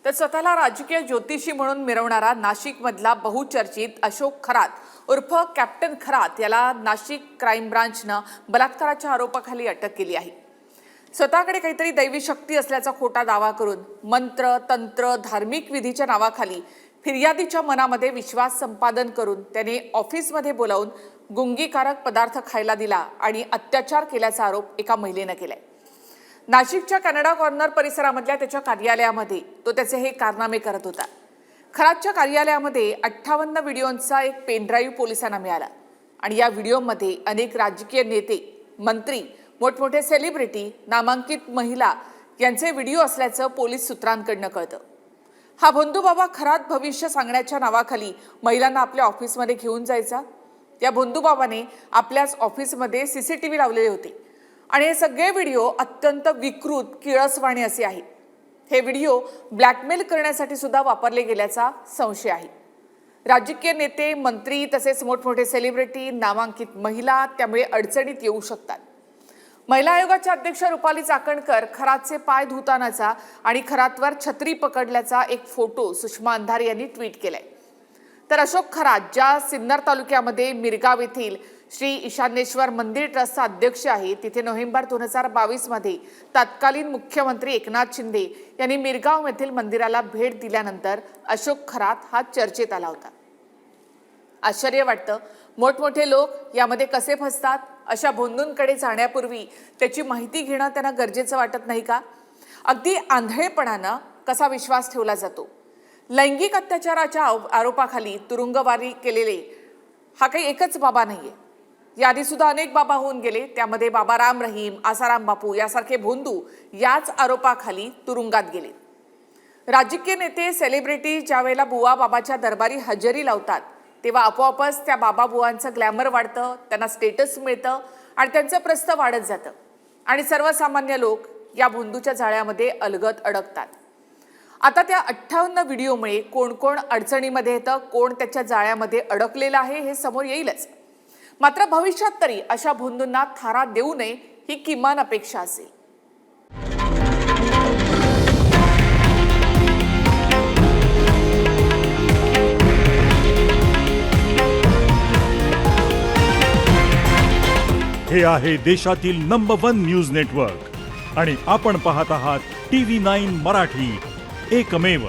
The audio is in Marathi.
तर स्वतःला राजकीय ज्योतिषी म्हणून मिरवणारा नाशिकमधला बहुचर्चित अशोक खरात उर्फ कॅप्टन खरात याला नाशिक क्राईम ब्रांचनं बलात्काराच्या आरोपाखाली अटक केली आहे। स्वतःकडे काहीतरी दैवी शक्ती असल्याचा खोटा दावा करून मंत्र तंत्र धार्मिक विधीच्या नावाखाली फिर्यादीच्या मनामध्ये विश्वास संपादन करून त्याने ऑफिसमध्ये बोलावून गुंगीकारक पदार्थ खायला दिला आणि अत्याचार केल्याचा आरोप एका महिलेने केलाय। नाशिकच्या कॅनडा कॉर्नर परिसरामधल्या त्याच्या कार्यालयामध्ये तो त्याचे हे कारनामे करत होता। खरातच्या कार्यालयामध्ये 58 व्हिडिओंचा एक पेनड्राईव्ह पोलिसांना मिळाला आणि या व्हिडिओमध्ये अनेक राजकीय नेते, मंत्री, मोठमोठे सेलिब्रिटी, नामांकित महिला यांचे व्हिडिओ असल्याचं पोलीस सूत्रांकडून कळतं। हा भोंदूबाबा खरात भविष्य सांगण्याच्या नावाखाली महिलांना आपल्या ऑफिसमध्ये घेऊन जायचा। या भोंदूबाबाने आपल्याच ऑफिसमध्ये सीसीटीव्ही लावलेले होते आणि हे सगळे व्हिडिओ अत्यंत विकृत, किळसवाणे असे आहेत। हे व्हिडिओ ब्लॅकमेल करण्यासाठी सुद्धा वापरले गेल्याचा संशय आहे। राजकीय नेते, मंत्री तसेच मोठमोठे सेलिब्रिटी, नामांकित महिला त्यामुळे अडचणीत येऊ शकतात। महिला आयोगाच्या अध्यक्ष रुपाली चाकणकर खरातचे पाय धुतानाचा आणि खरातवर छत्री पकडल्याचा एक फोटो सुषमा अंधारे यांनी ट्विट केलाय। तर अशोक खरात ज्या सिन्नर तालुक्यामध्ये मिरगाव येथील श्री ईशान्येश्वर मंदिर ट्रस्टचा अध्यक्ष आहे, तिथे नोव्हेंबर 2022 मध्ये तत्कालीन मुख्यमंत्री एकनाथ शिंदे यांनी मिरगाव येथील मंदिराला भेट दिल्यानंतर अशोक खरात हा चर्चेत आला होता। आश्चर्य वाटतं, मोठमोठे लोक यामध्ये कसे फसतात? अशा भोंदूंकडे जाण्यापूर्वी त्याची माहिती घेणं त्यांना गरजेचं वाटत नाही का? अगदी आंधळेपणानं कसा विश्वास ठेवला जातो? लैंगिक अत्याचाराच्या आरोपाखाली तुरुंगवारी केलेले हा काही एकच बाबा नाहीये। याआधी सुद्धा अनेक बाबा होऊन गेले, त्यामध्ये बाबा राम रहीम, आसाराम बापू यासारखे भोंदू याच आरोपाखाली तुरुंगात गेले। राजकीय नेते, सेलिब्रिटी ज्यावेळेला बुवा बाबाच्या दरबारी हजेरी लावतात तेव्हा आपोआपच त्या बाबा बुवांचं ग्लॅमर वाढतं, त्यांना स्टेटस मिळतं आणि त्यांचं प्रस्थ वाढत जातं आणि सर्वसामान्य लोक या भोंदूच्या जाळ्यामध्ये अलगद अडकतात। आता त्या 58 व्हिडिओमुळे कोण कोण अडचणीमध्ये येतं, कोण त्याच्या जाळ्यामध्ये अडकलेलं आहे हे समोर येईलच। मात्र भविष्यात तरी अशा भोंदूंना थारा देऊ नये ही किमान अपेक्षा असेल। हे आहे देशातील नंबर 1 न्यूज नेटवर्क आणि आपण पाहत आहात TV9 मराठी, एकमेव।